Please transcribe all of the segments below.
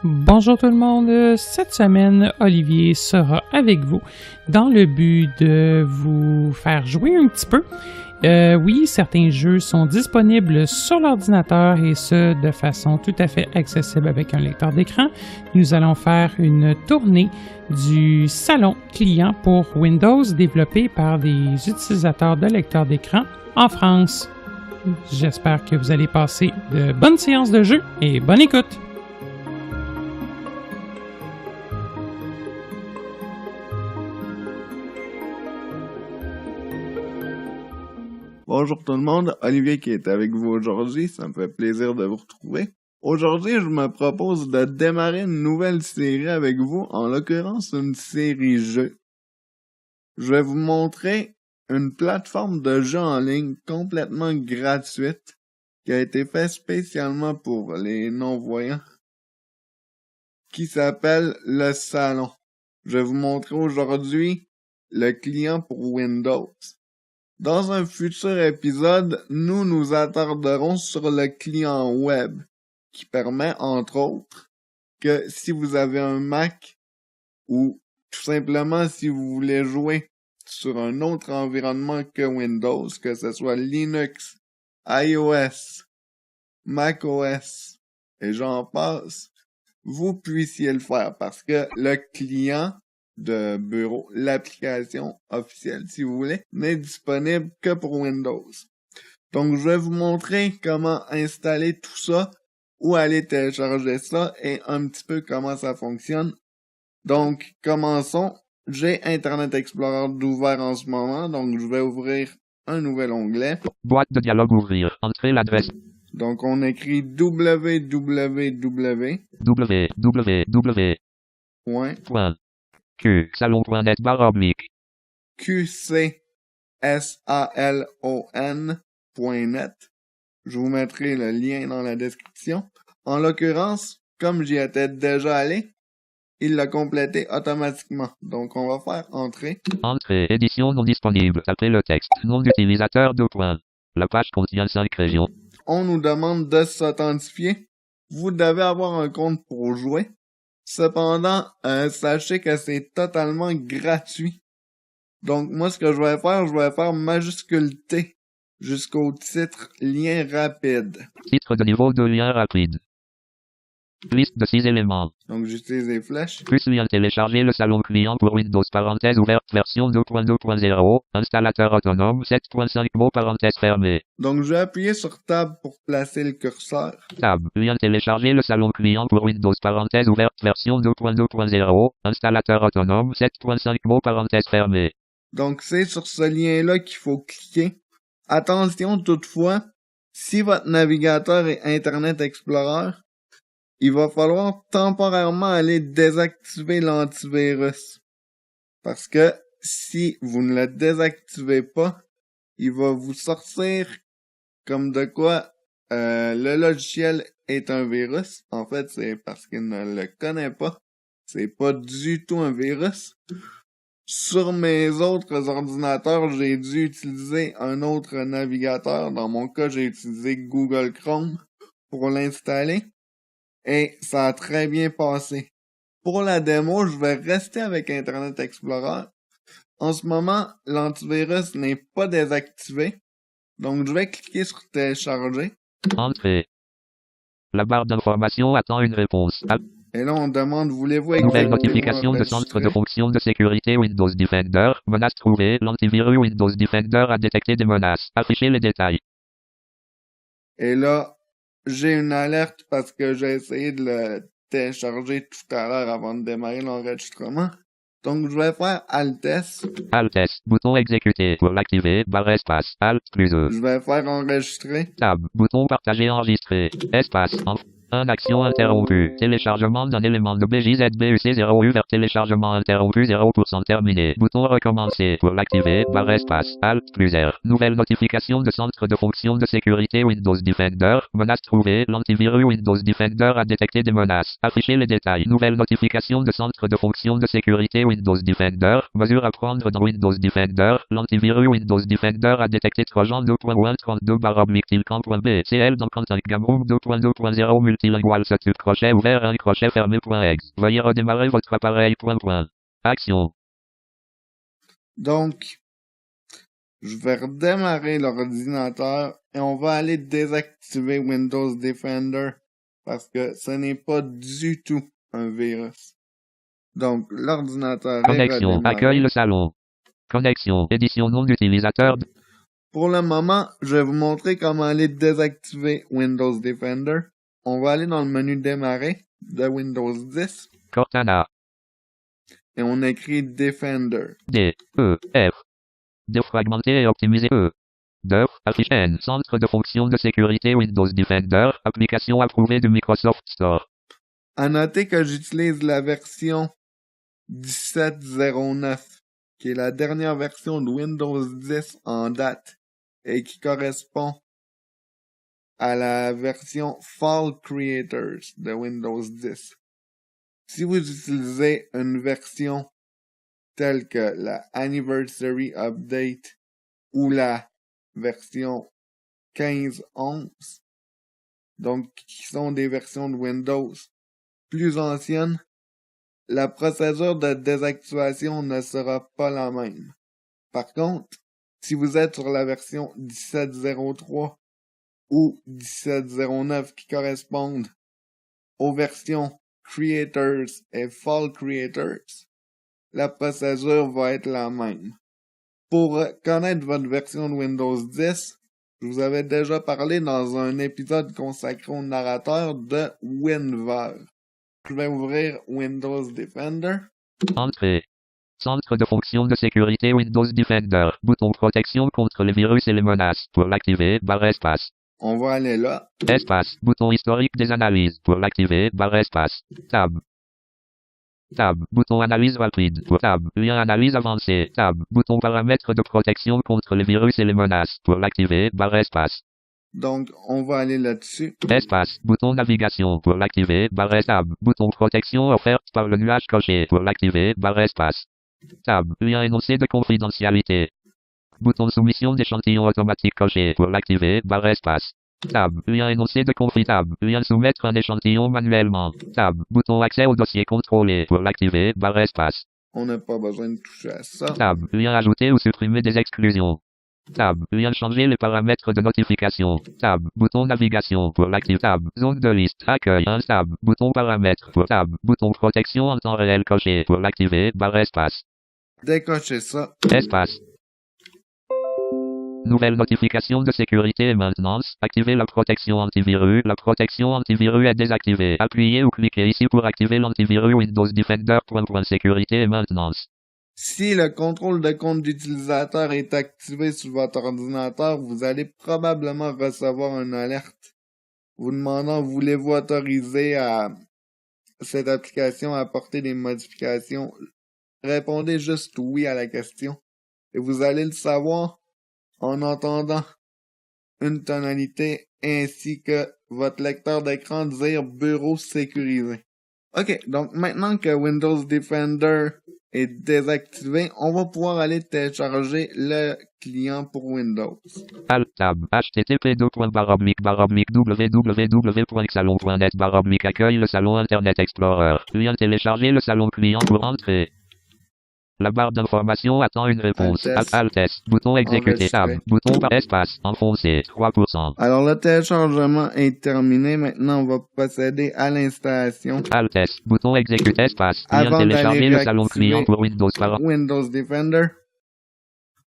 Bonjour tout le monde, cette semaine, Olivier sera avec vous dans le but de vous faire jouer un petit peu. Oui, certains jeux sont disponibles sur l'ordinateur et ce, de façon tout à fait accessible avec un lecteur d'écran. Nous allons faire une tournée du salon client pour Windows développé par des utilisateurs de lecteurs d'écran en France. J'espère que vous allez passer de bonnes séances de jeu et bonne écoute! Bonjour tout le monde, Olivier qui est avec vous aujourd'hui, ça me fait plaisir de vous retrouver. Aujourd'hui, je me propose de démarrer une nouvelle série avec vous, en l'occurrence une série jeu. Je vais vous montrer une plateforme de jeu en ligne complètement gratuite qui a été faite spécialement pour les non-voyants, qui s'appelle Le Salon. Je vais vous montrer aujourd'hui le client pour Windows. Dans un futur épisode, nous nous attarderons sur le client web, qui permet, entre autres, que si vous avez un Mac, ou tout simplement si vous voulez jouer sur un autre environnement que Windows, que ce soit Linux, iOS, macOS, et j'en passe, vous puissiez le faire, parce que le client de bureau, l'application officielle, si vous voulez, n'est disponible que pour Windows. Donc, je vais vous montrer comment installer tout ça, où aller télécharger ça et un petit peu comment ça fonctionne. Donc, commençons. J'ai Internet Explorer d'ouvert en ce moment, donc je vais ouvrir un nouvel onglet. Boîte de dialogue ouvrir. Entrez l'adresse. Donc, on écrit www. Salon.net/. qcsalon.net. Je vous mettrai le lien dans la description. En l'occurrence, comme j'y étais déjà allé, il l'a complété automatiquement. Donc, on va faire entrer. Entrée, édition non disponible. Tapez le texte. Nom d'utilisateur, . La page contient 5 régions. On nous demande de s'authentifier. Vous devez avoir un compte pour jouer. Cependant, sachez que c'est totalement gratuit. Donc, moi, ce que je vais faire majuscule T jusqu'au titre lien rapide. Titre de niveau de lien rapide. Liste de 6 éléments. Donc, j'utilise les flèches. Plus lien télécharger le salon client pour Windows parenthèse ouverte version 2.2.0. Installateur autonome 7.5 mots parenthèse fermée. Donc, je vais appuyer sur Tab pour placer le curseur. Tab. Lien télécharger le salon client pour Windows parenthèse ouverte version 2.2.0. Installateur autonome 7.5 mots parenthèse fermée. Donc, c'est sur ce lien-là qu'il faut cliquer. Attention toutefois, si votre navigateur est Internet Explorer, il va falloir temporairement aller désactiver l'antivirus. Parce que si vous ne le désactivez pas, il va vous sortir comme de quoi le logiciel est un virus. En fait, c'est parce qu'il ne le connaît pas. C'est pas du tout un virus. Sur mes autres ordinateurs, j'ai dû utiliser un autre navigateur. Dans mon cas, j'ai utilisé Google Chrome pour l'installer. Et ça a très bien passé. Pour la démo, je vais rester avec Internet Explorer. En ce moment, l'antivirus n'est pas désactivé. Donc, je vais cliquer sur télécharger. Entrée. La barre d'information attend une réponse. Et là, on demande, voulez-vous nouvelle notification de centre de fonction de sécurité Windows Defender. Menace trouvée. L'antivirus Windows Defender a détecté des menaces. Afficher les détails. Et là, j'ai une alerte parce que j'ai essayé de le télécharger tout à l'heure avant de démarrer l'enregistrement. Donc, je vais faire Alt S. Alt S. Bouton exécuter. Pour l'activer, barre espace. Alt plus E. Je vais faire enregistrer. Tab. Bouton partager enregistrer. Espace. Un action interrompue. Téléchargement d'un élément de BJZBUC 0U vers téléchargement interrompu 0% terminé. Bouton recommencer. Pour l'activer, barre espace. Alt plus R. Nouvelle notification de centre de fonction de sécurité Windows Defender. Menace trouvée. L'antivirus Windows Defender a détecté des menaces. Afficher les détails. Nouvelle notification de centre de fonction de sécurité Windows Defender. Mesure à prendre dans Windows Defender. L'antivirus Windows Defender a détecté Trojan 2.132/tilcamp.bcl dans Contact Gamroom 2.2.0 style igual statut crochet ouvert 1 crochet fermé .exe. Veuillez redémarrer votre appareil Action. Donc, je vais redémarrer l'ordinateur et on va aller désactiver Windows Defender parce que ce n'est pas du tout un virus. Donc, l'ordinateur est Connexion. redémarré. Accueille le salon. Connexion. Édition nom d'utilisateur. Pour le moment, je vais vous montrer comment aller désactiver Windows Defender. On va aller dans le menu démarrer de Windows 10 Cortana. et on écrit Defender. D. E. F. Défragmenter et optimiser E. DEF. Affiche N. Centre de fonction de sécurité Windows Defender. Application approuvée du Microsoft Store. À noter que j'utilise la version 17.09, qui est la dernière version de Windows 10 en date et qui correspond à la version Fall Creators de Windows 10. Si vous utilisez une version telle que la Anniversary Update ou la version 15.11, donc qui sont des versions de Windows plus anciennes, la procédure de désactivation ne sera pas la même. Par contre, si vous êtes sur la version 17.03 ou 17.09 qui correspondent aux versions Creators et Fall Creators, la procédure va être la même. Pour connaître votre version de Windows 10, je vous avais déjà parlé dans un épisode consacré au narrateur de WinVer. Je vais ouvrir Windows Defender. Entrée. Centre de fonction de sécurité Windows Defender. Bouton protection contre les virus et les menaces. Pour l'activer, barre espace. On va aller là. Espace. Bouton historique des analyses. Pour l'activer, barre espace. Tab. Tab. Bouton analyse rapide. Pour tab. Lien analyse avancée. Tab. Bouton paramètres de protection contre les virus et les menaces. Pour l'activer, barre espace. Donc, on va aller là-dessus. Espace. Bouton navigation. Pour l'activer, barre tab. Bouton protection offerte par le nuage coché. Pour l'activer, barre espace. Tab. Lien énoncé de confidentialité. Bouton soumission d'échantillon automatique coché. Pour l'activer, barre espace. Tab. Lien énoncé de conflit. Tab. Lien soumettre un échantillon manuellement. Tab. Bouton accès au dossier contrôlé. Pour l'activer, barre espace. On n'a pas besoin de toucher à ça. Tab. Lien ajouter ou supprimer des exclusions. Tab. Lien changer les paramètres de notification. Tab. Bouton navigation. Pour l'activer. Tab. Zone de liste. Accueil. 1 tab. Bouton paramètres. Pour tab. Bouton protection en temps réel coché. Pour l'activer, barre espace. Décochez ça. Espace. Nouvelle notification de sécurité et maintenance. Activez la protection antivirus. La protection antivirus est désactivée. Appuyez ou cliquez ici pour activer l'antivirus Windows Defender. Sécurité et maintenance. Si le contrôle de compte d'utilisateur est activé sur votre ordinateur, vous allez probablement recevoir une alerte vous demandant voulez-vous autoriser à cette application à apporter des modifications. Répondez juste oui à la question et vous allez le savoir en entendant une tonalité ainsi que votre lecteur d'écran dire bureau sécurisé. Ok, donc maintenant que Windows Defender est désactivé, on va pouvoir aller télécharger le client pour Windows. Alt tab. http://www.salon.net/ accueille le salon Internet Explorer. Lien télécharger le salon client pour entrer. La barre d'information attend une réponse. Alt S. Bouton exécuter. Tab. Bouton par espace. Enfoncé. 3%. Alors le téléchargement est terminé. Maintenant, on va procéder à l'installation. Alt S. Bouton exécuter. Espace. Lien Avant télécharger d'aller le salon client pour Windows par Windows Defender.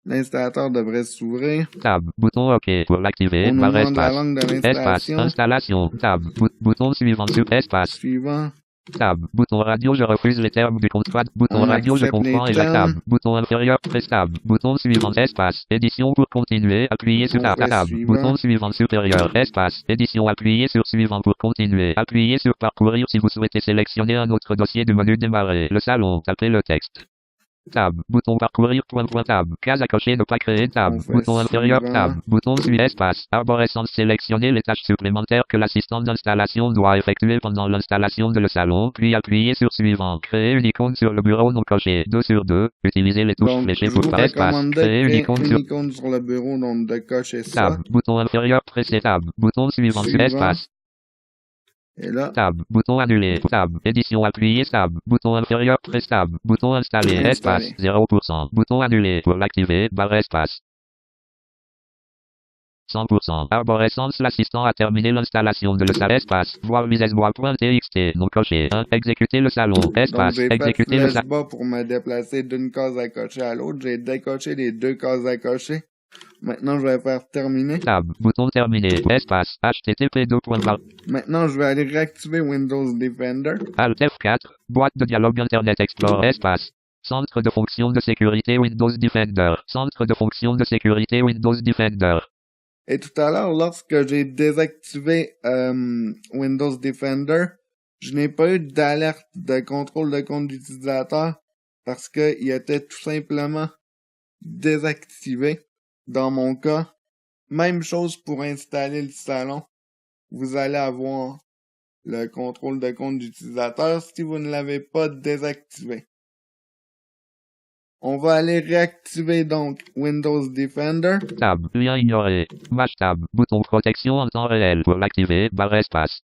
L'installateur devrait s'ouvrir. Tab. Bouton OK pour l'activer. On nous Barre demande la espace. langue de Espace. l'installation. Installation. Tab. Bouton suivant sur espace. Suivant. Tab. Bouton radio, je refuse les termes du contrat. Bouton On radio, je accepte comprends les et j'accepte. termes. Bouton inférieur, presse tab. Bouton suivant, espace. Édition pour continuer, appuyez sur On fait tab. suivant. Bouton suivant supérieur, espace. Édition, appuyez sur suivant pour continuer. Appuyez sur parcourir si vous souhaitez sélectionner un autre dossier du menu démarrer. Le salon, tapez le texte. Tab. Bouton parcourir, tab. Case à cocher, ne pas créer, tab. On fait Bouton inférieur, suivant. tab. Bouton suivant, espace. Arborescence, sélectionner les tâches supplémentaires que l'assistant d'installation doit effectuer pendant l'installation de le salon, puis appuyez sur suivant. Créer une icône sur le bureau non coché. 2 sur 2. Utilisez les touches Donc, fléchées je vous pour espace. recommande de Créer une créer icône une sur icône sur le bureau, donc de cocher ça. tab. Bouton inférieur, pressé tab. Bouton suivant, Suivant. espace. Et là, Tab. Bouton annulé. Tab. Édition appuyé. Tab. Bouton inférieur. Press tab. Bouton installé. Installé. Espace. 0%. Bouton annulé. Pour l'activer. Barre espace. 100%. Arborescence. L'assistant a terminé l'installation de le salon. Espace. Voir misesbois.txt. Non coché. 1. Exécuter le salon. donc Espace. j'ai fait Exécuter le flèche salon. bas pour me déplacer d'une case à cocher à l'autre. J'ai décoché les 2 cases à cocher. Maintenant, je vais faire terminer. Tab. Bouton terminé. Espace. HTTP. Maintenant, je vais aller réactiver Windows Defender. Alt F4. Boîte de dialogue Internet Explorer. Espace. Centre de fonction de sécurité Windows Defender. Centre de fonction de sécurité Windows Defender. Et tout à l'heure, lorsque j'ai désactivé Windows Defender, je n'ai pas eu d'alerte de contrôle de compte d'utilisateur parce qu'il était tout simplement désactivé. Dans mon cas, même chose pour installer le salon. Vous allez avoir le contrôle de compte d'utilisateur si vous ne l'avez pas désactivé. On va aller réactiver donc Windows Defender. Tab. Lien ignoré. Match tab. Bouton protection en temps réel. Pour l'activer. Barre espace.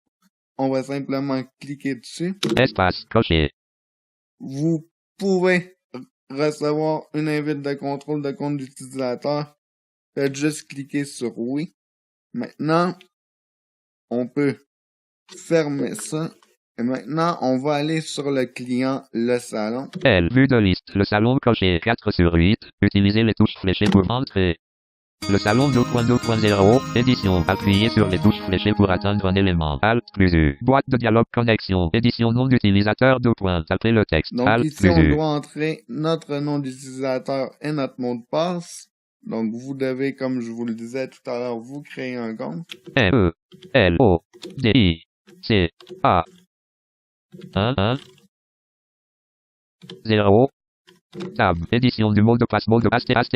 On va simplement cliquer dessus. Espace. Coché. Vous pouvez recevoir une invite de contrôle de compte d'utilisateur. Faites juste cliquer sur oui. Maintenant, on peut fermer ça. Et maintenant, on va aller sur le client, le salon. L. Vue de liste. Le salon coché. 4 sur 8. Utilisez les touches fléchées pour entrer. Le salon 2.2.0. Édition. Appuyez sur les touches fléchées pour atteindre un élément. Alt plus U. Boîte de dialogue connexion. Édition nom d'utilisateur 2. Tapez le texte. Donc Alt ici, on plus U. doit entrer notre nom d'utilisateur et notre mot de passe. Donc vous devez, comme je vous le disais tout à l'heure, vous créer un compte. M. E. L. O. D. I. C. A. 1. 0. Tab. Édition du mot de passe. Mot de astérisque.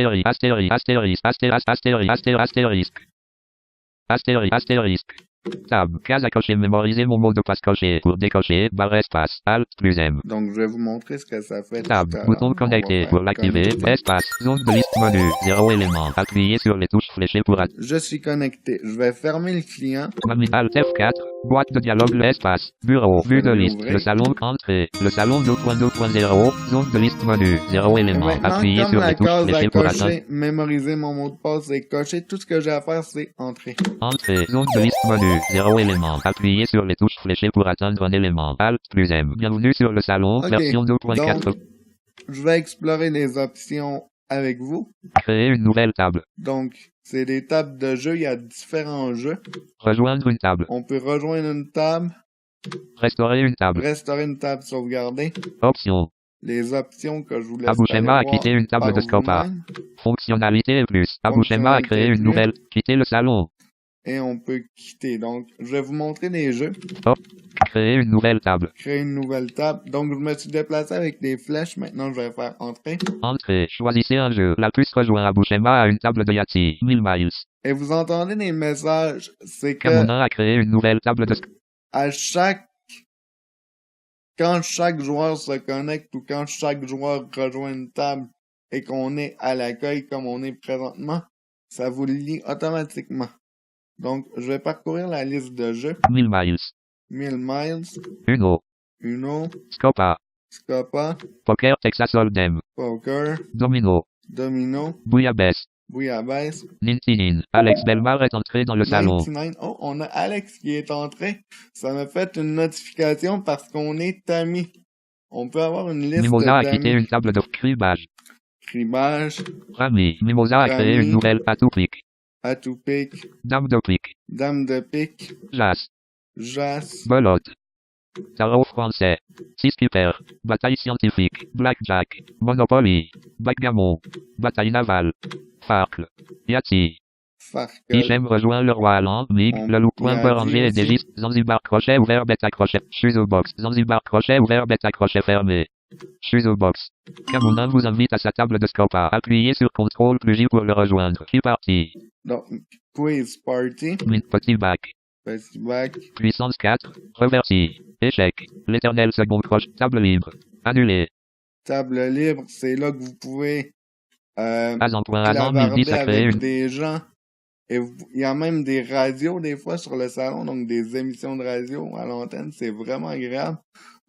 Astérisque. Tab. Case à cocher. Mémoriser mon mot de passe coché. Pour décocher. Barre espace. Alt plus M. Donc je vais vous montrer ce que ça fait. Tab. tout à Bouton l'heure. On va connecté. faire Pour l'activer. connecter. Espace. Zone de liste menu. 0 élément. Appuyez sur les touches fléchées pour Je suis connecté. Je vais fermer le client. Alt F4. Boîte de dialogue. L'espace. Bureau. Vue de liste. L'ouvrir. Le salon. Entrée. Le salon 2.2.0. Zone de liste menu. 0 Et élément. maintenant, Appuyez comme sur la les touches case à fléchées pour atteindre. cocher, mémoriser mon mot de passe et cocher, tout ce que j'ai à faire, c'est entrer. Entrée. Zone de liste menu. 0 élément. Appuyez sur les touches fléchées pour atteindre un élément. Alt plus M. Bienvenue sur le salon. Ok. Version 2.4. Donc, je vais explorer les options avec vous. Créer une nouvelle table. Donc, c'est des tables de jeu. Il y a différents jeux. Rejoindre une table. On peut rejoindre une table, Restaurer une table. restaurer une table sauvegardée. Options. Les options que je vous laisse Abouchema aller a quitté voir une table par de Scopa. vous-même. Fonctionnalité et plus. Abouchema a créé une nouvelle. Quitter le salon. Et on peut quitter. Donc, je vais vous montrer les jeux. Créer une nouvelle table. Créer une nouvelle table. Donc, je me suis déplacé avec des flèches. Maintenant, je vais faire entrer. Entrée. Choisissez un jeu. La puce rejoint Abouchema à une table de Yahtzee. 1000 miles. Et vous entendez des messages. C'est que Camonin a créé une nouvelle table de à quand chaque joueur se connecte ou quand chaque joueur rejoint une table et qu'on est à l'accueil comme on est présentement, ça vous le lit automatiquement. Donc, je vais parcourir la liste de jeux. 1000 miles. 1000 miles, Uno. Uno, Scopa. Scopa, Poker Texas Hold'em. Poker, Domino. Domino, Bouillabaisse. Bouillabaisse, Nintinin. Alex Belmar est entré dans le salon. 99. Oh, on a Alex qui est entré. Ça m'a fait une notification parce qu'on est amis. On peut avoir une liste Mimosa a quitté d'amis. une table de cribage. Cribage, Rami. Mimosa a créé Rami. une nouvelle atout pique. atout pique, Dame de pique. dame de pique, Jas. jas, Belote. Tarot français. Six Skipper. Bataille scientifique. Blackjack. Monopoly. Backgammon. Bataille navale. Farcle. Yahtzee. farcle. Hichem rejoint le roi Alan, Mig, On le loup point y a peur Angers et dit aussi. Dégis, Zanzibar crochet ouvert bêta crochet, Chuzo box, Zanzibar crochet ouvert bêta crochet fermé. Chuzo box. Camonin vous invite à sa table de Scopa. Appuyez sur CTRL plus J pour le rejoindre. Qui parti? Donc, quiz party, Mint petit bac. petit bac, Puissance 4. Reversi. Échec. L'éternel second crochet. Table libre. Annulé. table libre, c'est là que vous pouvez Azan.Azan clavarder 1010 a créé avec une. des gens Et il y a même des radios des fois sur le salon, donc des émissions de radio à l'antenne, c'est vraiment agréable.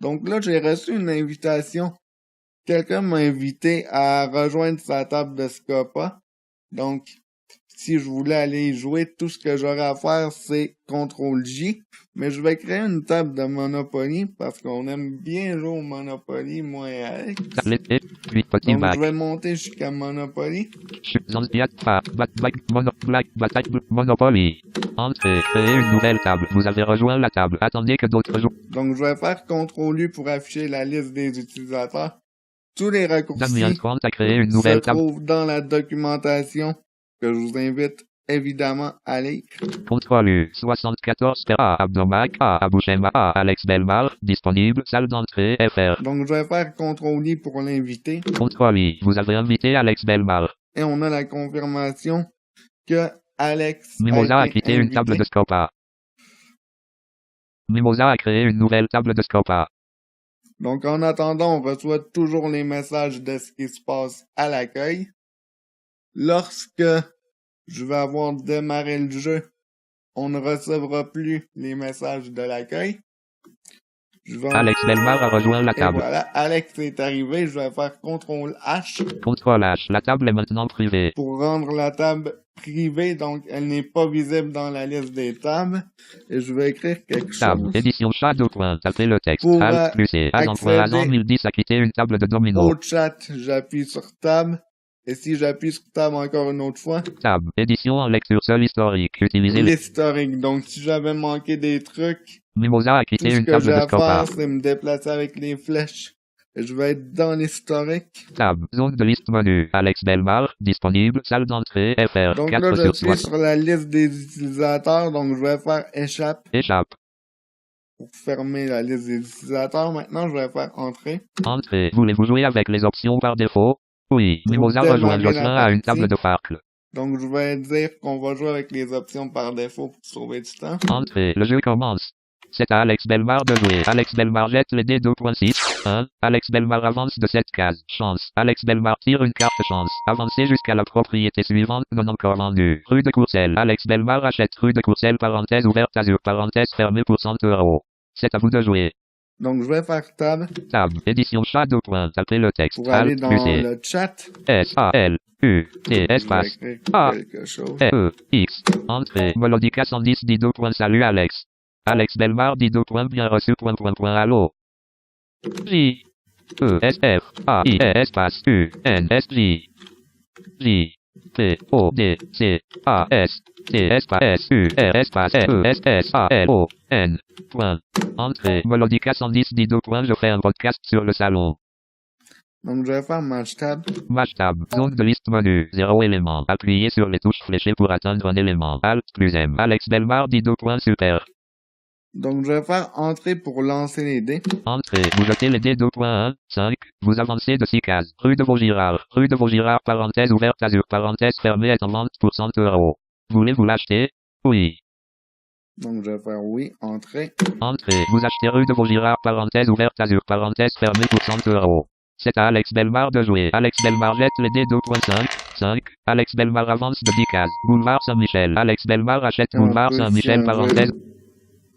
Donc là, j'ai reçu une invitation. Quelqu'un m'a invité à rejoindre sa table de Scopa. Donc, si je voulais aller y jouer, tout ce que j'aurais à faire, c'est CTRL-J. Mais je vais créer une table de Monopoly parce qu'on aime bien jouer au Monopoly, moi et Alex. Tablette, puis petit Donc, bac. je vais monter jusqu'à Monopoly. Monopoly. Entrée, créer une nouvelle table. Vous avez rejoint la table. Attendez que d'autres joueurs. Donc, je vais faire CTRL-U pour afficher la liste des utilisateurs. Tous les raccourcis Damien Trant a créé une se nouvelle table. trouvent dans la documentation que je vous invite évidemment à lire. CTRL-U, 74 A, Abdomac, A, Abouchema, A, Alex Belmar, disponible, salle d'entrée, FR. Donc, je vais faire CTRL-I pour l'inviter. CTRL-I, vous avez invité Alex Belmar. Et on a la confirmation que Alex Mimosa a été quitté une invité. table de Scopa. Mimosa a créé une nouvelle table de Scopa. Donc, en attendant, on reçoit toujours les messages de ce qui se passe à l'accueil. Lorsque je vais avoir démarré le jeu, on ne recevra plus les messages de l'accueil. Je vais Alex Belmar a rejoint la Et table. voilà, Alex est arrivé, je vais faire CTRL-H CTRL-H, la table est maintenant privée. pour rendre la table privée, donc elle n'est pas visible dans la liste des tables. Et je vais écrire quelque Table, chose. édition Shadow. Tapez le texte. Pour, Alt plus C. Agent 1010 a quitté une table de domino. Au chat, j'appuie sur table. Et si j'appuie sur table encore une autre fois, Table, édition en lecture seule historique. Utilisez le... l'historique. Donc si j'avais manqué des trucs, Mimosa a tout quitté ce une que table j'ai de à Scopa. faire, c'est me déplacer avec les flèches. Et je vais être dans l'historique. Table, zone de liste menu. Alex Belmar, disponible, salle d'entrée, FR. Donc là, 4 je sur suis 60. sur la liste des utilisateurs, donc je vais faire échappe Échappe. pour fermer la liste des utilisateurs. Maintenant, je vais faire entrer. Entrée. Voulez-vous jouer avec les options par défaut? Oui. Mimosa démarrer rejoint la Jocelyn à une partie. table de Farcle. Donc je vais dire qu'on va jouer avec les options par défaut pour sauver du temps. Entrée. Le jeu commence. C'est à Alex Belmar de jouer. Alex Belmar jette les dés 2.6. 1. Alex Belmar avance de 7 cases. Chance. Alex Belmar tire une carte chance. Avancez jusqu'à la propriété suivante non encore vendue. Rue de Courcelles. Alex Belmar achète rue de Courcelles parenthèse ouverte Azur parenthèse fermée pour 100 €. C'est à vous de jouer. Donc je vais faire table Table. Édition Shadow. Tapez le texte. pour aller Alt dans plus C. le chat. S-A-L-U-T Je vais espace écrire A. quelque chose. E-E-X. Entrée. Melodica 110 dit 2. Salut Alex. Alex Belmar dit 2. Bien reçu. Allô. J. E. S. F. A. I. E. Espace U. N. S. J. J. P. O. D. C. A. S. T. Espace S. U. R. Espace E. S. S. A. L. O. N. Point. Entrée. Melodica 110 dit 2. Je fais un podcast sur le salon. Donc je vais faire match tab. Match tab. Zone de liste menu. 0 élément. Appuyez sur les touches fléchées pour atteindre un élément. Alt plus M. Alex Belmar dit 2. Super. Donc je vais faire entrer pour lancer les dés. Entrée. Vous jetez les dés 2.1. 5. Vous avancez de 6 cases. Rue de Vaugirard. Rue de Vaugirard parenthèse ouverte Azur parenthèse fermée est en vente pour 100 €. Voulez-vous l'acheter? Oui. Donc je vais faire oui, entrer. Entrée. Vous achetez rue de Vaugirard parenthèse ouverte Azur parenthèse fermée pour 100 €. C'est à Alex Belmar de jouer. Alex Belmar jette les dés 2.5. 5. Alex Belmar avance de 10 cases. Boulevard Saint-Michel. Alex Belmar achète Et on Boulevard peut, Saint-Michel si on parenthèse. veut,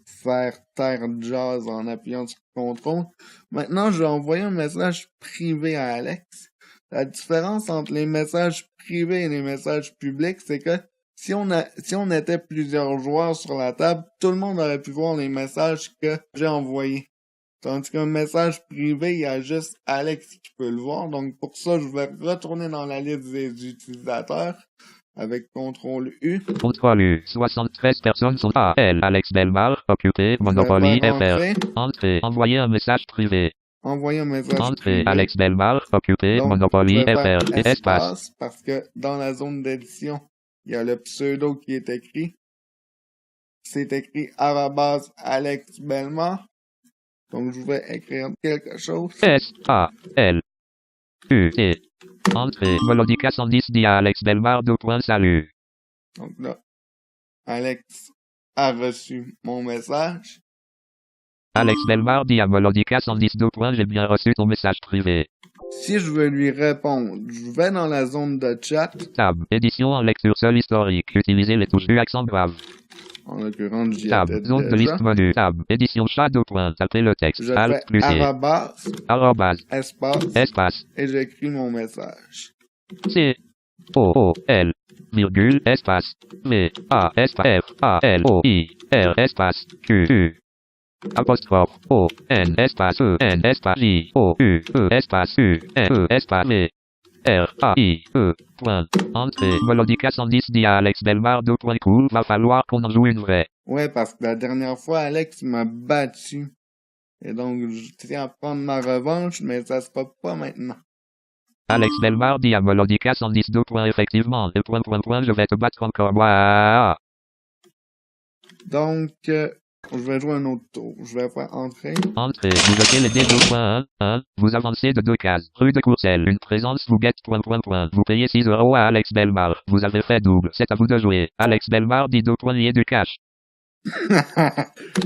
faire taire jazz en appuyant sur contrôle. Maintenant, je vais envoyer un message privé à Alex. La différence entre les messages privés et les messages publics, c'est que si on était plusieurs joueurs sur la table, tout le monde aurait pu voir les messages que j'ai envoyés. Tandis qu'un message privé, il y a juste Alex qui peut le voir. Donc pour ça, je vais retourner dans la liste des utilisateurs avec CTRL-U. CTRL-U. 73 personnes sont à L. Alex Belmar. Occupé. Monopoly. FR. Entrée. Envoyer un message privé. Envoyer un message Entrée. privé. Alex Belmar. Occupé. Donc, Monopoly. je vais faire FR. Espace. parce que dans la zone d'édition, il y a le pseudo qui est écrit. C'est écrit @Alex Belmar. Donc je vais écrire quelque chose. S-A-L. U-T. Entrée. Melodica 110 dit à Alex Belmar 2. Salut. Donc là, Alex a reçu mon message. Alex Belmar dit à Melodica 110 2. J'ai bien reçu ton message privé. Si je veux lui répondre, je vais dans la zone de chat. Tab. Édition en lecture seule historique. Utilisez les touches U accent grave. En l'occurrence, j'y Tab. étais Zone de déjà. liste menu. Tab. Édition chat de point. Tapez le texte. Je Alt fais plus C. Arrobase. espace, Espace. et j'écris mon message. C. O. O. L. Virgule. Espace. V. A. Espace. F. A. L. O. I. R. Espace. Q. U. Apostrophe. O. N. Espace. E. N. Espace. J. O. U. E. Espace. U. N. E. Espace. V. R. A. I. E. Point. Entrée. Melodica 110 dit à Alex Belmar 2. Cool. Va falloir qu'on en joue une vraie. Ouais, parce que la dernière fois, Alex m'a battu. Et donc, je tiens à prendre ma revanche, mais ça sera pas maintenant. Alex Belmar dit à Melodica 110 2. Effectivement. Et point, je vais te battre encore. Moi. Donc, je vais jouer un autre tour. Je vais faire entrer. Entrée. Vous notez les dés 2.1. Vous avancez de 2 cases. Rue de Courcelles. Une présence vous guette. Vous payez 6 € à Alex Belmar. Vous avez fait double. C'est à vous de jouer. Alex Belmar dit 2 points liés du cash.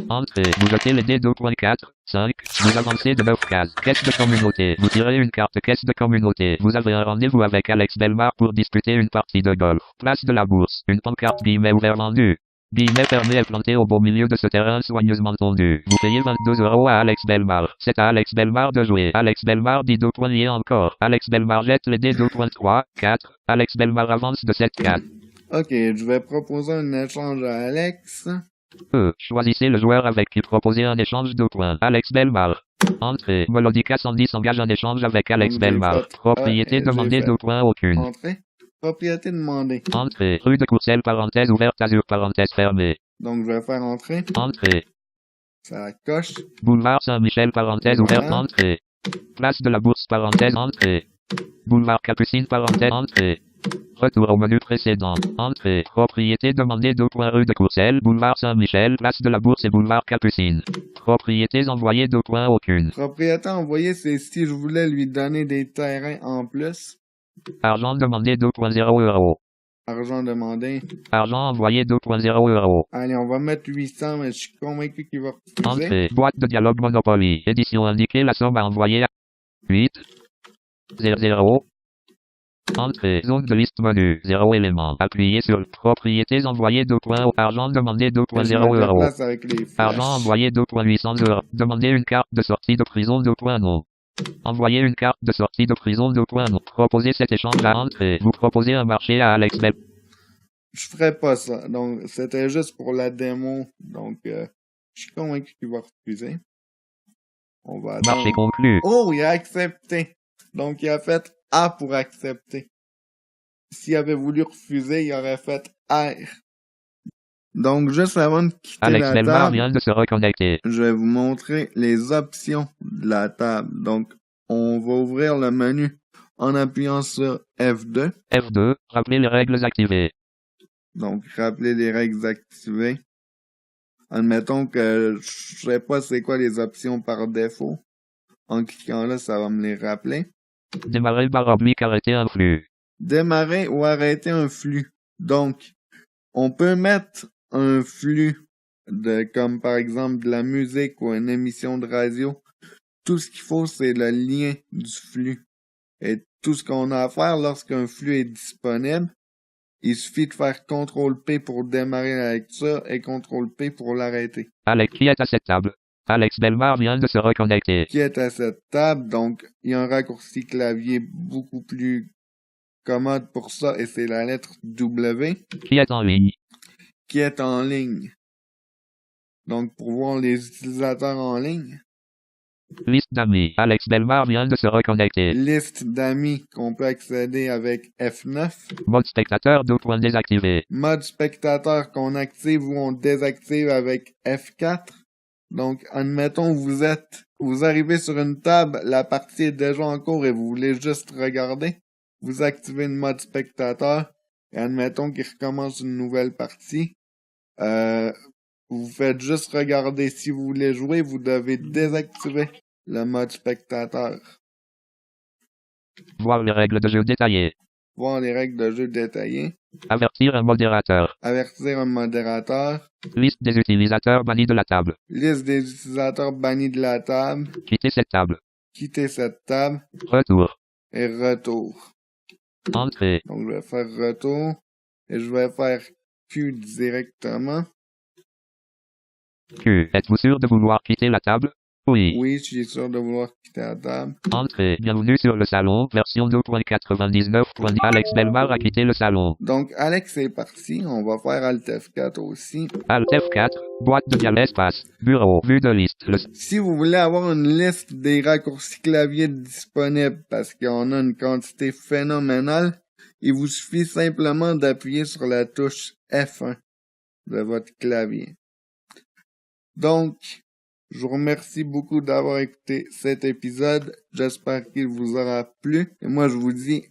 Entrée. Vous notez les dés 2.4. 5. Vous avancez de 9 cases. Caisse de communauté. Vous tirez une carte caisse de communauté. Vous avez un rendez-vous avec Alex Belmar pour disputer une partie de golf. Place de la bourse. Une pancarte guillemets ouvert vendu. Guillemets fermé et planté au beau milieu de ce terrain soigneusement tondu. Vous payez 22 € à Alex Belmar. C'est à Alex Belmar de jouer. Alex Belmar dit 2 points liés encore. Alex Belmar jette les dés 2.3. 4. Alex Belmar avance de 7-4. Ok, je vais proposer un échange à Alex. Choisissez le joueur avec qui proposer un échange de points. Alex Belmar. Entrée. Melodica 110 engage un échange avec Alex Donc, Belmar. j'ai fait Propriété A et j'ai demandée fait 2 points aucune. Entrer. Propriété demandée. Entrée. Rue de Courcelles parenthèse ouverte Azur parenthèse fermée. Donc, je vais faire entrer. Entrée. Ça coche. Boulevard Saint-Michel parenthèse ouverte Voilà. entrée. Place de la Bourse parenthèse entrée. Boulevard Capucine parenthèse entrée. Retour au menu précédent. Entrée. Propriété demandée 2 points rue de Courcelles, boulevard Saint-Michel, place de la Bourse et boulevard Capucine. Propriétés envoyées 2 points aucune. Propriété envoyée, c'est si je voulais lui donner des terrains en plus. Argent demandé 2.0 €. Argent demandé. Argent envoyé 2.0 €. Allez, on va mettre 800, mais je suis convaincu qu'il va refuser. Entrée. Boîte de dialogue Monopoly. Édition indiquée. La somme à envoyer à 8. 0. Entrée. Zone de liste menu. 0 élément. Appuyez sur propriétés envoyées 2 points. Argent demandé 2.0 Je me €. déplace avec les flèches. Argent envoyé 2.800 €. Demandez une carte de sortie de prison 2 points non. Envoyez une carte de sortie de prison 2 points non. Proposez cet échange à entrée. Vous proposez un marché à Alex Bell. Je ferais pas ça. Donc, c'était juste pour la démo. Donc, je suis convaincu qu'il va refuser. On va attendre. Marché conclu. Oh, il a accepté. Donc, il a fait A pour accepter. S'il avait voulu refuser, il aurait fait R. Donc, juste avant de quitter Alex la Belmar table, vient de se reconnecter. je vais vous montrer les options de la table. Donc, on va ouvrir le menu en appuyant sur F2. F2. Rappelez les règles activées. Donc, rappelez les règles activées. Admettons que je sais pas c'est quoi les options par défaut. En cliquant là, ça va me les rappeler. Démarrer barre oblique arrêter un flux. Démarrer ou arrêter un flux. Donc, on peut mettre un flux comme par exemple de la musique ou une émission de radio. Tout ce qu'il faut, c'est le lien du flux. Et tout ce qu'on a à faire lorsqu'un flux est disponible, il suffit de faire CTRL-P pour démarrer la lecture et CTRL-P pour l'arrêter. Alex qui est à cette table. Alex Belmar vient de se reconnecter. Qui est à cette table, donc il y a un raccourci clavier beaucoup plus commode pour ça et c'est la lettre W Qui est en ligne. qui est en ligne. Donc pour voir les utilisateurs en ligne, Liste d'amis. Alex Belmar vient de se reconnecter. liste d'amis qu'on peut accéder avec F9, Mode spectateur 2 points désactivé. mode spectateur qu'on active ou on désactive avec F4. Donc admettons vous arrivez sur une table, la partie est déjà en cours et vous voulez juste regarder. Vous activez le mode spectateur et admettons qu'il recommence une nouvelle partie. Vous faites juste regarder. Si vous voulez jouer, vous devez désactiver le mode spectateur. Voir les règles de jeu détaillées. Voir les règles de jeu détaillées. Avertir un modérateur. Avertir un modérateur. Liste des utilisateurs bannis de la table. Liste des utilisateurs bannis de la table. Quitter cette table. quitter cette table Retour. et retour. Entrée. Donc, je vais faire retour et je vais faire Q directement. Q. Êtes-vous sûr de vouloir quitter la table? Oui. Oui, je suis sûr de vouloir quitter la table. Entrée. Bienvenue sur le salon, version 2.99. Alex Belmar a quitté le salon. Donc, Alex est parti. On va faire Alt F4 aussi. Alt F4. Boîte de dialogue espace. Bureau. Vue de liste. Si vous voulez avoir une liste des raccourcis clavier disponibles parce qu'on a une quantité phénoménale, il vous suffit simplement d'appuyer sur la touche F1 de votre clavier. Donc, je vous remercie beaucoup d'avoir écouté cet épisode. J'espère qu'il vous aura plu. Et moi, je vous dis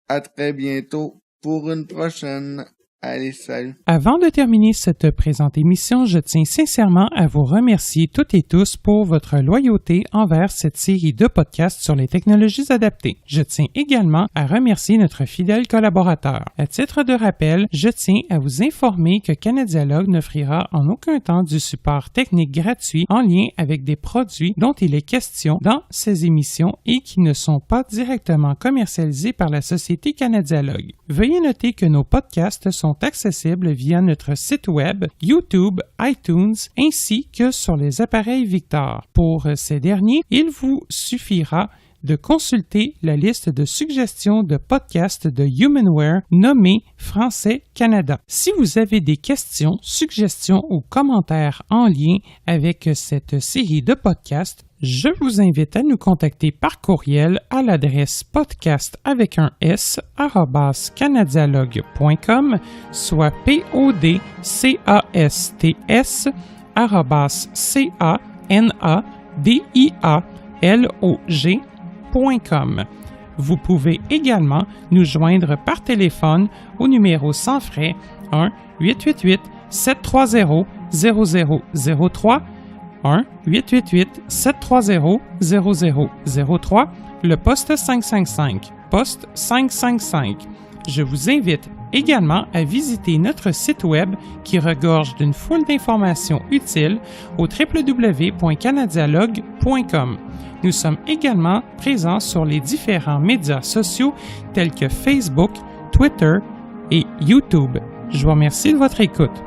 à très bientôt pour une prochaine. Allez, salut. Avant de terminer cette présente émission, je tiens sincèrement à vous remercier toutes et tous pour votre loyauté envers cette série de podcasts sur les technologies adaptées. Je tiens également à remercier notre fidèle collaborateur. À titre de rappel, je tiens à vous informer que Canadialogue n'offrira en aucun temps du support technique gratuit en lien avec des produits dont il est question dans ces émissions et qui ne sont pas directement commercialisés par la société Canadialogue. Veuillez noter que nos podcasts sont accessibles via notre site web, YouTube, iTunes, ainsi que sur les appareils Victor. Pour ces derniers, il vous suffira de consulter la liste de suggestions de podcasts de Humanware nommée Français Canada. Si vous avez des questions, suggestions ou commentaires en lien avec cette série de podcasts, je vous invite à nous contacter par courriel à l'adresse podcast avec un s @canadialogue.com, soit podcast@canadialog.com. Vous pouvez également nous joindre par téléphone au numéro sans frais 1-888-730-0003, 1-888-730-0003, le poste 555, poste 555. Je vous invite également à visiter notre site web qui regorge d'une foule d'informations utiles au www.canadialogue.com. Nous sommes également présents sur les différents médias sociaux tels que Facebook, Twitter et YouTube. Je vous remercie de votre écoute.